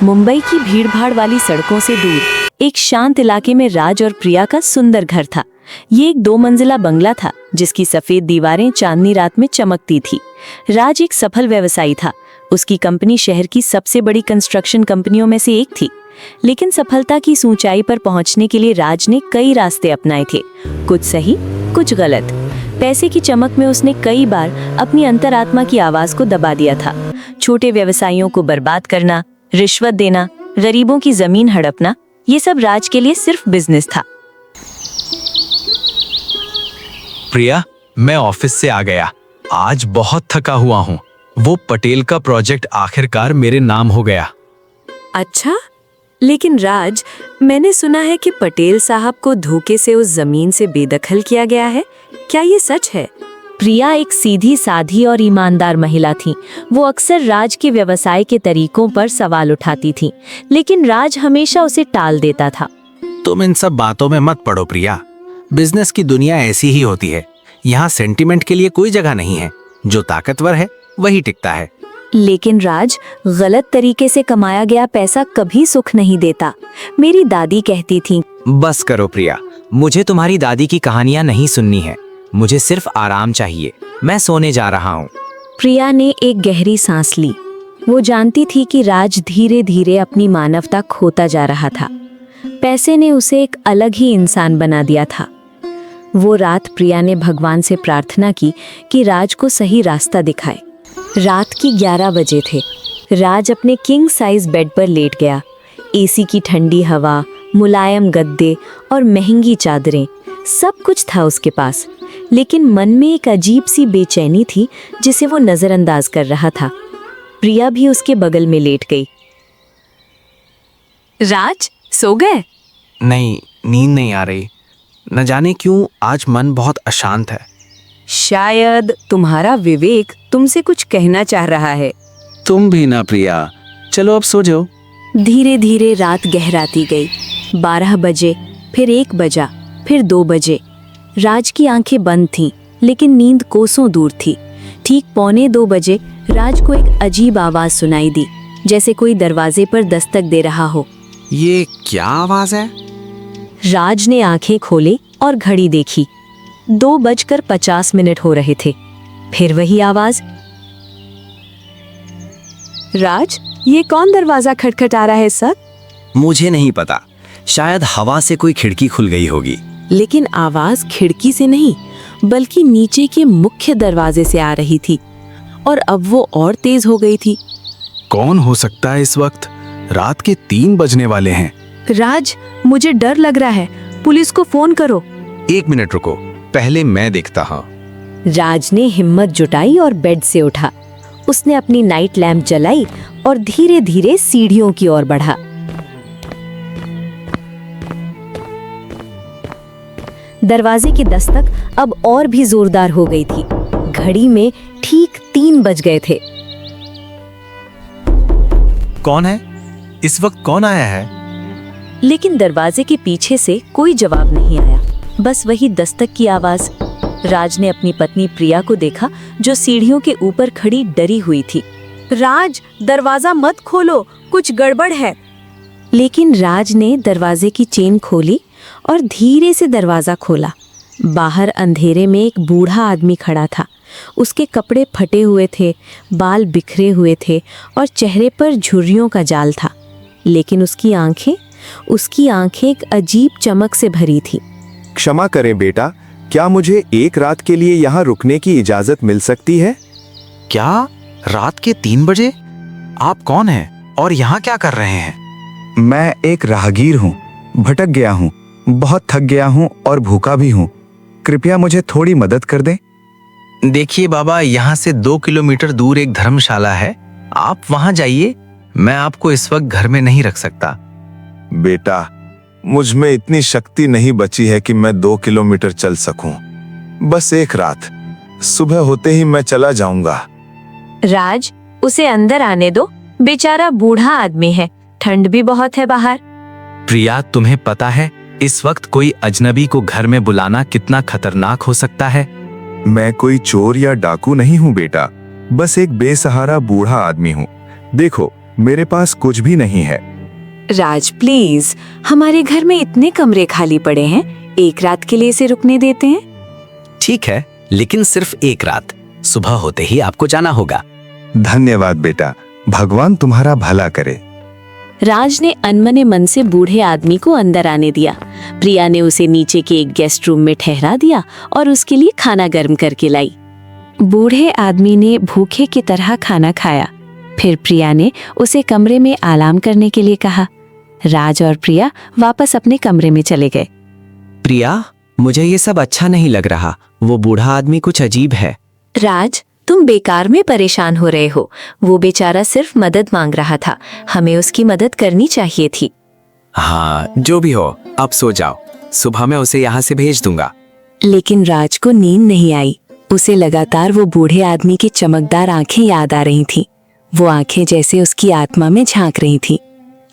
मुंबई की भीड़भाड़ वाली सड़कों से दूर एक शांत इलाके में राज और प्रिया का सुंदर घर था। ये एक 2 मंजिला बंगला था जिसकी सफेद दीवारें चांदनी रात में चमकती थी। राज एक सफल व्यवसायी था। उसकी कंपनी शहर की सबसे बड़ी कंस्ट्रक्शन कंपनियों में से एक थी। लेकिन सफलता की ऊंचाई पर पहुंचने के लिए राज ने कई रास्ते अपनाए थे, कुछ सही कुछ गलत। पैसे की चमक में उसने कई बार अपनी अंतरात्मा की आवाज को दबा दिया था। छोटे व्यवसायियों को बर्बाद करना, रिश्वत देना, गरीबों की जमीन हड़पना, ये सब राज के लिए सिर्फ बिजनेस था। प्रिया, मैं ऑफिस से आ गया। आज बहुत थका हुआ हूँ। वो पटेल का प्रोजेक्ट आखिरकार मेरे नाम हो गया। अच्छा, लेकिन राज, मैंने सुना है कि पटेल साहब को धोखे से उस जमीन से बेदखल किया गया है। क्या ये सच है? प्रिया एक सीधी साधी और ईमानदार महिला थी। वो अक्सर राज के व्यवसाय के तरीकों पर सवाल उठाती थी, लेकिन राज हमेशा उसे टाल देता था। तुम इन सब बातों में मत पड़ो प्रिया। बिजनेस की दुनिया ऐसी ही होती है। यहाँ सेंटिमेंट के लिए कोई जगह नहीं है। जो ताकतवर है वही टिकता है। लेकिन राज, गलत तरीके से कमाया गया पैसा कभी सुख नहीं देता। मेरी दादी कहती थी। बस करो प्रिया, मुझे तुम्हारी दादी की कहानियां नहीं सुननी है। मुझे सिर्फ आराम चाहिए। मैं सोने जा रहा हूँ। प्रिया ने एक गहरी सांस ली। वो जानती थी कि राज धीरे धीरे अपनी मानवता खोता जा रहा था। पैसे ने उसे एक अलग ही इंसान बना दिया था। वो रात प्रिया ने भगवान से प्रार्थना की कि राज को सही रास्ता दिखाए। रात की 11 बजे थे। राज अपने किंग साइज बेड पर लेट गया। एसी की ठंडी हवा, मुलायम गद्दे और महंगी चादरें, सब कुछ था उसके पास। लेकिन मन में एक अजीब सी बेचैनी थी जिसे वो नजरअंदाज कर रहा था। प्रिया भी उसके बगल में लेट गई। राज, सो गए? नहीं, नींद नहीं आ रही। न जाने क्यों आज मन बहुत अशांत है। शायद तुम्हारा विवेक तुमसे कुछ कहना चाह रहा है। तुम भी ना प्रिया। चलो अब सो जाओ। धीरे धीरे रात गहराती गई। 12 बजे, फिर 1 बजा, फिर 2 बजे। राज की आंखें बंद थीं, लेकिन नींद कोसों दूर थी। ठीक 1:45 बजे राज को एक अजीब आवाज सुनाई दी, जैसे कोई दरवाजे पर दस्तक दे रहा हो। ये क्या आवाज है? राज ने आंखें खोली और घड़ी देखी। 2:50 हो रहे थे। फिर वही आवाज। राज, ये कौन दरवाजा खटखटा रहा है सर? मुझे नहीं पता। शायद हवा से कोई खिड़की खुल गई होगी। लेकिन आवाज खिड़की से नहीं, बल्कि नीचे के मुख्य दरवाजे से आ रही थी, और अब वो और तेज हो गई थी। कौन हो सकता है इस वक्त? रात के 3 बजने वाले हैं। राज, मुझे डर लग रहा है। पुलिस को फोन करो। 1 मिनट रुको, पहले मैं देखता हूँ। राज ने हिम्मत जुटाई और बेड से उठा। उसने अपनी नाइट लैंप जलाई और धीरे धीरे सीढ़ियों की ओर बढ़ा। दरवाजे की दस्तक अब और भी जोरदार हो गई थी। घड़ी में ठीक 3 बज गए थे। कौन है? इस वक्त कौन आया है? लेकिन दरवाजे के पीछे से कोई जवाब नहीं आया, बस वही दस्तक की आवाज। राज ने अपनी पत्नी प्रिया को देखा, जो सीढ़ियों के ऊपर खड़ी डरी हुई थी। राज, दरवाजा मत खोलो, कुछ गड़बड़ है। लेकिन राज ने दरवाजे की चेन खोली और धीरे से दरवाजा खोला। बाहर अंधेरे में एक बूढ़ा आदमी खड़ा था। उसके कपड़े फटे हुए थे, बाल बिखरे हुए थे और चेहरे पर झुर्रियों का जाल था। लेकिन उसकी आंखें एक अजीब चमक से भरी थी। क्षमा करें बेटा, क्या मुझे एक रात के लिए यहाँ रुकने की इजाजत मिल सकती है? क्या? रात के 3 बजे? आप कौन हैं और यहाँ क्या कर रहे हैं? मैं एक राहगीर हूँ। भटक गया हूँ, बहुत थक गया हूँ और भूखा भी हूँ। कृपया मुझे थोड़ी मदद कर दें। देखिए बाबा, यहाँ से 2 किलोमीटर दूर एक धर्मशाला है। आप वहाँ जाइए। मैं आपको इस वक्त घर में नहीं रख सकता। बेटा, मुझ में इतनी शक्ति नहीं बची है कि मैं 2 किलोमीटर चल सकूं। बस एक रात, सुबह होते ही मैं चला जाऊंगा। राज, उसे अंदर आने दो। बेचारा बूढ़ा आदमी है, ठंड भी बहुत है बाहर। प्रिया, तुम्हें पता है इस वक्त कोई अजनबी को घर में बुलाना कितना खतरनाक हो सकता है? मैं कोई चोर या डाकू नहीं हूँ बेटा, बस एक बेसहारा बूढ़ा आदमी हूँ। देखो, मेरे पास कुछ भी नहीं है। राज प्लीज, हमारे घर में इतने कमरे खाली पड़े हैं, एक रात के लिए इसे रुकने देते हैं। ठीक है, लेकिन सिर्फ एक रात। सुबह होते ही आपको जाना होगा। धन्यवाद बेटा, भगवान तुम्हारा भला करे। राज ने अनमने मन से बूढ़े आदमी को अंदर आने दिया। प्रिया ने उसे नीचे के एक गेस्ट रूम में ठहरा दिया और उसके लिए खाना गर्म करके लाई। बूढ़े आदमी ने भूखे की तरह खाना खाया। फिर प्रिया ने उसे कमरे में आराम करने के लिए कहा। राज और प्रिया वापस अपने कमरे में चले गए। प्रिया, मुझे ये सब अच्छा नहीं लग रहा। वो बूढ़ा आदमी कुछ अजीब है। राज, तुम बेकार में परेशान हो रहे हो। वो बेचारा सिर्फ मदद मांग रहा था, हमें उसकी मदद करनी चाहिए थी। हाँ, जो भी हो, अब सो जाओ। सुबह मैं उसे यहाँ से भेज दूंगा। लेकिन राज को नींद नहीं आई। उसे लगातार वो बूढ़े आदमी की चमकदार आंखें याद आ रही थीं। वो आंखें जैसे उसकी आत्मा में झांक रही थीं।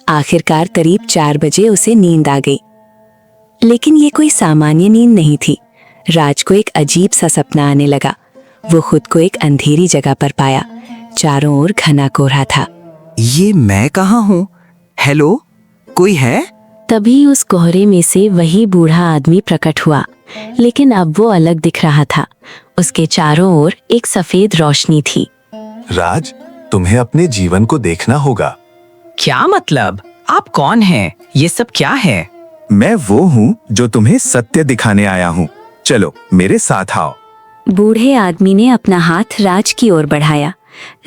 आखिरकार करीब 4 बजे उसे नींद आ गई। लेकिन ये कोई सामान्य नींद नहीं थी। राज को एक अजीब सा सपना आने लगा। वो खुद को एक अंधेरी जगह पर पाया। चारों ओर घना कोहरा था। ये मैं कहाँ हूँ? हेलो, कोई है? तभी उस कोहरे में से वही बूढ़ा आदमी प्रकट हुआ, लेकिन अब वो अलग दिख रहा था। उसके चारों ओर एक सफेद रोशनी थी। राज, तुम्हें अपने जीवन को देखना होगा। क्या मतलब? आप कौन हैं? ये सब क्या है? मैं वो हूँ जो तुम्हें सत्य दिखाने आया हूँ। चलो मेरे साथ आओ। बूढ़े आदमी ने अपना हाथ राज की ओर बढ़ाया।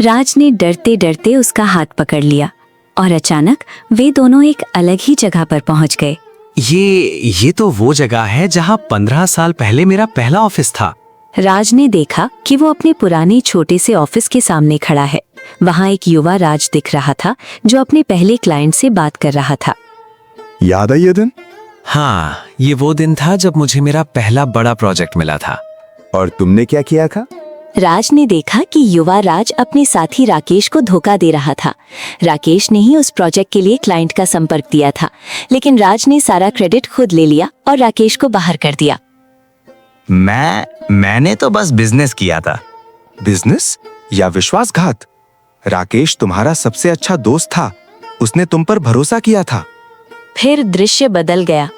राज ने डरते डरते उसका हाथ पकड़ लिया और अचानक वे दोनों एक अलग ही जगह पर पहुंच गए। ये तो वो जगह है जहाँ 15 साल पहले मेरा पहला ऑफिस था। राज ने देखा कि वो अपने पुराने छोटे से ऑफिस के सामने खड़ा है। वहाँ एक युवा राज दिख रहा था जो अपने पहले क्लाइंट से बात कर रहा था। याद है ये दिन? हाँ, ये वो दिन था जब मुझे मेरा पहला बड़ा प्रोजेक्ट मिला था। और तुमने क्या किया था? राज ने देखा कि युवा राज अपने साथी राकेश को धोखा दे रहा था। राकेश ने ही उस प्रोजेक्ट के लिए क्लाइंट का संपर्क दिया था, लेकिन राज ने सारा क्रेडिट खुद ले लिया और राकेश को बाहर कर दिया। मैंने तो बस बिजनेस किया था। बिजनेस या विश्वासघात? राकेश तुम्हारा सबसे अच्छा दोस्त था। उसने तुम पर भरोसा किया था। फिर दृश्य बदल गया।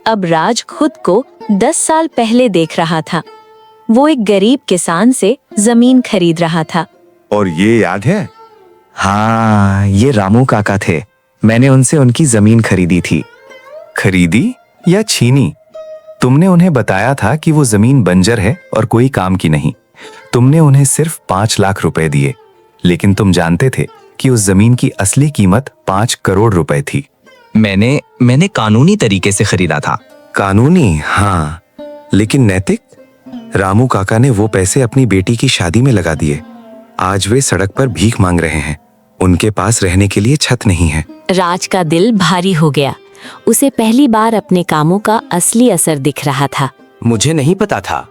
अब राज खुद को 10 साल पहले देख रहा था। वो एक गरीब किसान से जमीन खरीद रहा था। और ये याद है? हाँ, ये रामू काका थे। मैंने उनसे उनकी जमीन खरीदी थी। खरीदी या छीनी? तुमने उन्हें बताया था कि वो जमीन बंजर है और कोई काम की नहीं। तुमने उन्हें सिर्फ 5 लाख रुपए दिए, लेकिन तुम जानते थे कि उस जमीन की असली कीमत 5 करोड़ रुपए थी। मैंने कानूनी तरीके से खरीदा था। कानूनी? हाँ, लेकिन नैतिक? रामू काका ने वो पैसे अपनी बेटी की शादी में लगा दिए। आज वे सड़क पर भीख मांग रहे हैं। उनके पास रहने के लिए छत नहीं है। राज का दिल भारी हो गया। उसे पहली बार अपने कामों का असली असर दिख रहा था। मुझे नहीं पता था।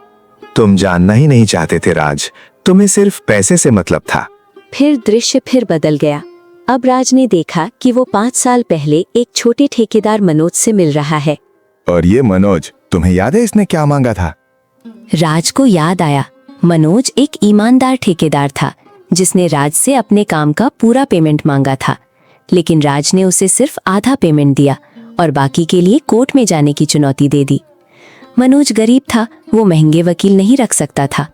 तुम जानना ही नहीं चाहते थे राज। तुम्हें सिर्फ पैसे से मतलब था। फिर दृश्य फिर बदल गया। अब राज ने देखा कि वो 5 साल पहले एक छोटे ठेकेदार मनोज से मिल रहा है। और ये मनोज, तुम्हें याद है इसने क्या मांगा था? राज को याद आया। मनोज एक ईमानदार ठेकेदार था जिसने राज से अपने काम का पूरा पेमेंट मांगा था, लेकिन राज ने उसे सिर्फ आधा पेमेंट दिया और बाकी के लिए कोर्ट में जाने की चुनौती दे दी। मनोज गरीब था, वो महंगे वकील नहीं रख सकता था।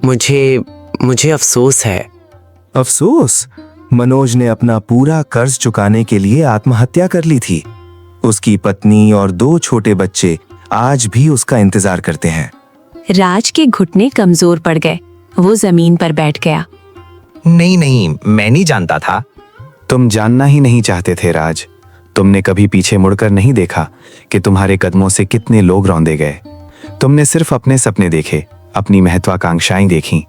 मुझे अफसोस है। अफसोस? मनोज ने अपना पूरा कर्ज चुकाने के लिए आत्महत्या कर ली थी। उसकी पत्नी और 2 छोटे बच्चे आज भी उसका इंतजार करते हैं। राज के घुटने कमजोर पड़ गए। वो जमीन पर बैठ गया। नहीं, मैं नहीं जानता था। तुम जानना ही नहीं चाहते थे राज। तुमने कभी पीछे मुड़कर नहीं देखा कि तुम्हारे कदमों से कितने लोग रौंदे गए। तुमने सिर्फ अपने सपने देखे, अपनी महत्वाकांक्षाएं देखीं।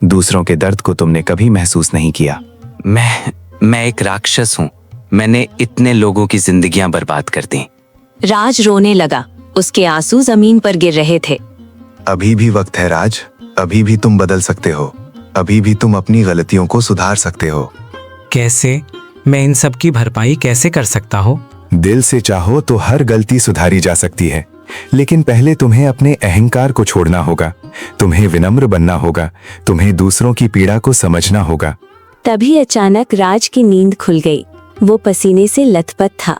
दूसरों के दर्द को तुमने कभी महसूस नहीं किया। मैं एक राक्षस हूँ। मैंने इतने लोगों की जिंदगियां बर्बाद कर दी। राज रोने लगा। उसके आंसू जमीन पर गिर रहे थे। अभी भी वक्त है राज। अभी भी तुम बदल सकते हो। अभी भी तुम अपनी गलतियों को सुधार सकते हो। कैसे? मैं इन सब की भरपाई कैसे कर सकता हूँ? दिल से चाहो तो हर गलती सुधारी जा सकती है, लेकिन पहले तुम्हें अपने अहंकार को छोड़ना होगा। तुम्हें विनम्र बनना होगा। तुम्हें दूसरों की पीड़ा को समझना होगा। तभी अचानक राज की नींद खुल गई। वो पसीने से लथपथ था।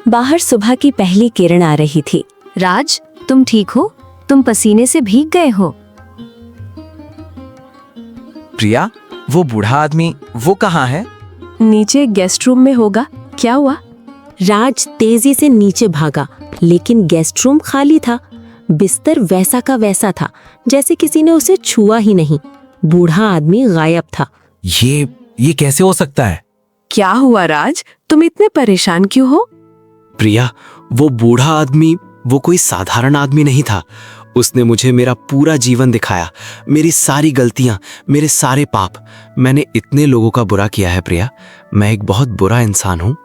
बाहर सुबह की पहली किरण आ रही थी। राज, तुम ठीक हो? तुम पसीने से भीग गए हो। प्रिया, वो बूढ़ा आदमी वो कहाँ है? नीचे गेस्ट रूम में होगा। क्या हुआ? राज तेजी से नीचे भागा, लेकिन गेस्ट रूम खाली था। बिस्तर वैसा का वैसा था, जैसे किसी ने उसे छुआ ही नहीं। बूढ़ा आदमी गायब था। ये कैसे हो सकता है? क्या हुआ राज, तुम इतने परेशान क्यों हो? प्रिया, वो बूढ़ा आदमी वो कोई साधारण आदमी नहीं था। उसने मुझे मेरा पूरा जीवन दिखाया, मेरी सारी गलतियां, मेरे सारे पाप। मैंने इतने लोगों का बुरा किया है प्रिया। मैं एक बहुत बुरा इंसान हूँ।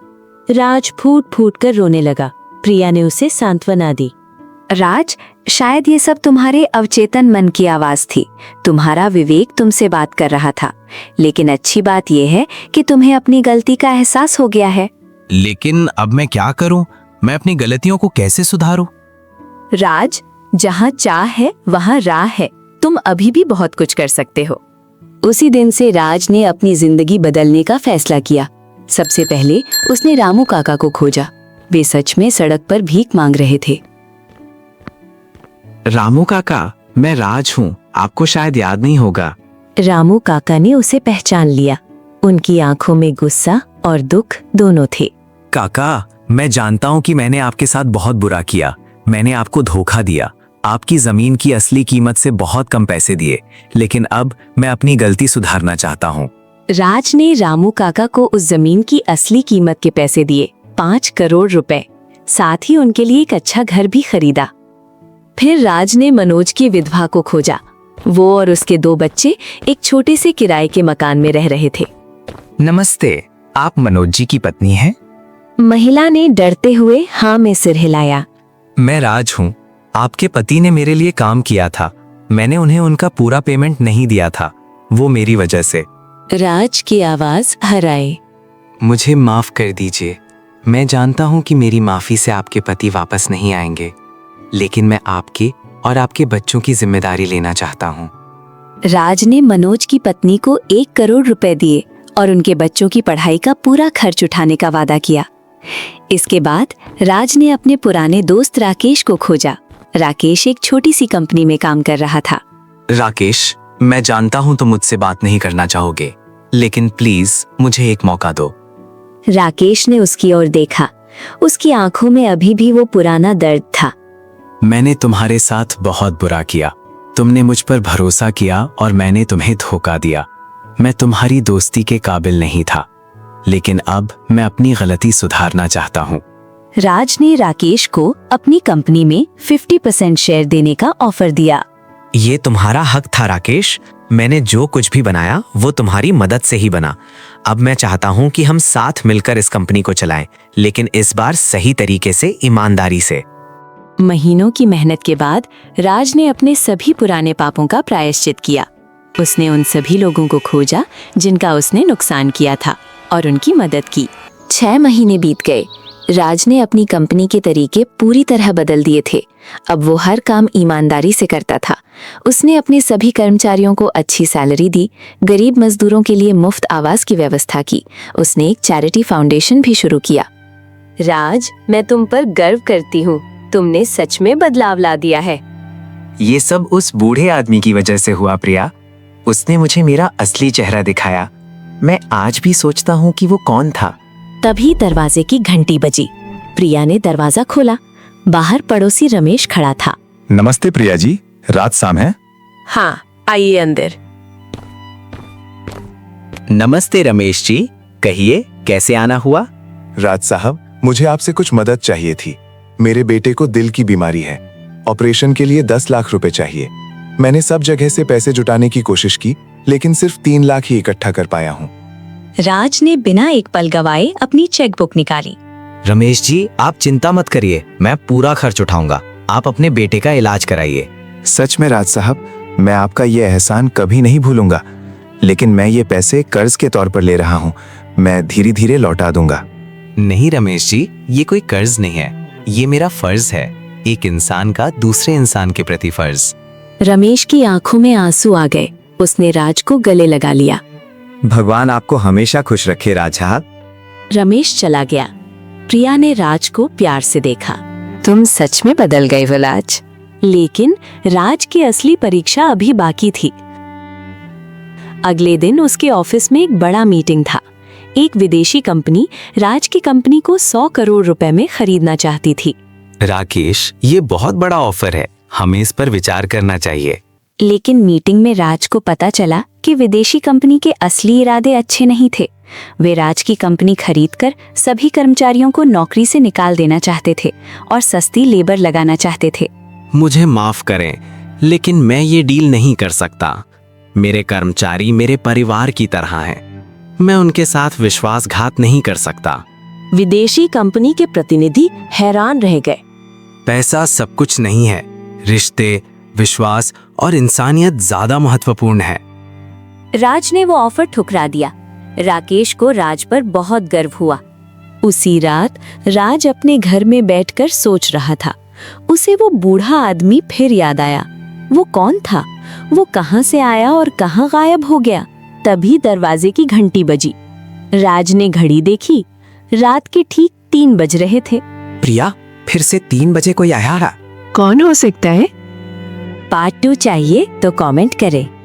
राज फूट फूट कर रोने लगा। प्रिया ने उसे सांत्वना दी। राज, शायद ये सब तुम्हारे अवचेतन मन की आवाज थी। तुम्हारा विवेक तुमसे बात कर रहा था। लेकिन अच्छी बात यह है कि तुम्हें अपनी गलती का एहसास हो गया है। लेकिन अब मैं क्या करूं? मैं अपनी गलतियों को कैसे सुधारूं? राज, जहाँ चाह है वहाँ राह है। तुम अभी भी बहुत कुछ कर सकते हो। उसी दिन से राज ने अपनी जिंदगी बदलने का फैसला किया। सबसे पहले उसने रामू काका को खोजा। वे सच में सड़क पर भीख मांग रहे थे। रामू काका, मैं राज हूँ, आपको शायद याद नहीं होगा। रामू काका ने उसे पहचान लिया। उनकी आंखों में गुस्सा और दुख दोनों थे। काका, मैं जानता हूँ कि मैंने आपके साथ बहुत बुरा किया। मैंने आपको धोखा दिया, आपकी जमीन की असली कीमत से बहुत कम पैसे दिए। लेकिन अब मैं अपनी गलती सुधारना चाहता हूँ। राज ने रामू काका को उस जमीन की असली कीमत के पैसे दिए, 5 करोड़ रुपए। साथ ही उनके लिए एक अच्छा घर भी खरीदा। फिर राज ने मनोज की विधवा को खोजा। वो और उसके 2 बच्चे एक छोटे से किराए के मकान में रह रहे थे। नमस्ते, आप मनोज जी की पत्नी हैं? महिला ने डरते हुए हाँ में सिर हिलाया। मैं राज हूँ। आपके पति ने मेरे लिए काम किया था। मैंने उन्हें उनका पूरा पेमेंट नहीं दिया था, वो मेरी वजह से। राज की आवाज हराए। मुझे माफ कर दीजिए। मैं जानता हूँ कि मेरी माफी से आपके पति वापस नहीं आएंगे, लेकिन मैं आपके और आपके बच्चों की जिम्मेदारी लेना चाहता हूँ। राज ने मनोज की पत्नी को 1 करोड़ रुपए दिए और उनके बच्चों की पढ़ाई का पूरा खर्च उठाने का वादा किया। इसके बाद राज ने अपने पुराने दोस्त राकेश को खोजा। राकेश एक छोटी सी कंपनी में काम कर रहा था। राकेश, मैं जानता हूँ तुम मुझसे बात नहीं करना चाहोगे, लेकिन प्लीज मुझे एक मौका दो। राकेश ने उसकी ओर देखा। उसकी आंखों में अभी भी वो पुराना दर्द था। मैंने तुम्हारे साथ बहुत बुरा किया। तुमने मुझ पर भरोसा किया और मैंने तुम्हें धोखा दिया। मैं तुम्हारी दोस्ती के काबिल नहीं था, लेकिन अब मैं अपनी गलती सुधारना चाहता हूँ। राज ने राकेश को अपनी कंपनी में 50% शेयर देने का ऑफर दिया। ये तुम्हारा हक था राकेश। मैंने जो कुछ भी बनाया वो तुम्हारी मदद से ही बना। अब मैं चाहता हूँ कि हम साथ मिलकर इस कंपनी को चलाएं, लेकिन इस बार सही तरीके से, ईमानदारी से। महीनों की मेहनत के बाद राज ने अपने सभी पुराने पापों का प्रायश्चित किया। उसने उन सभी लोगों को खोजा जिनका उसने नुकसान किया था और उनकी मदद की। 6 महीने बीत गए। राज ने अपनी कंपनी के तरीके पूरी तरह बदल दिए थे। अब वो हर काम ईमानदारी से करता था। उसने अपने सभी कर्मचारियों को अच्छी सैलरी दी, गरीब मजदूरों के लिए मुफ्त आवास की व्यवस्था की। उसने एक चैरिटी फाउंडेशन भी शुरू किया। राज, मैं तुम पर गर्व करती हूँ। तुमने सच में बदलाव ला दिया है। ये सब उस बूढ़े आदमी की वजह से हुआ प्रिया। उसने मुझे मेरा असली चेहरा दिखाया। मैं आज भी सोचता हूँ कि वो कौन था। तभी दरवाजे की घंटी बजी। प्रिया ने दरवाजा खोला। बाहर पड़ोसी रमेश खड़ा था। नमस्ते प्रिया जी, रात शाम है। हाँ, आइए अंदर। नमस्ते रमेश जी, कहिए कैसे आना हुआ? राज साहब, मुझे आपसे कुछ मदद चाहिए थी। मेरे बेटे को दिल की बीमारी है। ऑपरेशन के लिए 10 लाख रुपए चाहिए। मैंने सब जगह से पैसे जुटाने की कोशिश की, लेकिन सिर्फ 3 लाख ही इकट्ठा कर पाया हूँ। राज ने बिना एक पल गवाए अपनी चेकबुक निकाली। रमेश जी, आप चिंता मत करिए, मैं पूरा खर्च उठाऊंगा। आप अपने बेटे का इलाज कराइए। सच में राज साहब, मैं आपका ये एहसान कभी नहीं भूलूंगा। लेकिन मैं ये पैसे कर्ज के तौर पर ले रहा हूँ। मैं धीरे धीरे लौटा दूंगा। नहीं रमेश जी, ये कोई कर्ज नहीं है, ये मेरा फर्ज है। एक इंसान का दूसरे इंसान के प्रति फर्ज। रमेश की आंखों में आंसू आ गए। उसने राज को गले लगा लिया। भगवान आपको हमेशा खुश रखे राज साहब। रमेश चला गया। प्रिया ने राज को प्यार से देखा। तुम सच में बदल गए हो राज। लेकिन राज की असली परीक्षा अभी बाकी थी। अगले दिन उसके ऑफिस में एक बड़ा मीटिंग था। एक विदेशी कंपनी राज की कंपनी को 100 करोड़ रुपए में खरीदना चाहती थी। राकेश, ये बहुत बड़ा ऑफर है, हमें इस पर विचार करना चाहिए। लेकिन मीटिंग में राज को पता चला कि विदेशी कंपनी के असली इरादे अच्छे नहीं थे। वे राज की कंपनी खरीदकर सभी कर्मचारियों को नौकरी से निकाल देना चाहते थे और सस्ती लेबर लगाना चाहते थे। मुझे माफ करें, लेकिन मैं ये डील नहीं कर सकता। मेरे कर्मचारी मेरे परिवार की तरह हैं। मैं उनके साथ विश्वासघात नहीं कर सकता। विदेशी कंपनी के प्रतिनिधि हैरान रह गए। पैसा सब कुछ नहीं है, रिश्ते, विश्वास और इंसानियत ज्यादा महत्वपूर्ण है। राज ने वो ऑफर ठुकरा दिया। राकेश को राज पर बहुत गर्व हुआ। उसी रात राज अपने घर में बैठकर सोच रहा था। उसे वो बूढ़ा आदमी फिर याद आया। वो कौन था? वो कहाँ से आया और कहाँ गायब हो गया? तभी दरवाजे की घंटी बजी। राज ने घड़ी देखी। रात के ठीक 3 बज रहे थे। प्रिया, फिर से 3 बजे कोई आया है? कौन हो सकता है? पार्ट 2 चाहिए तो कमेंट करें।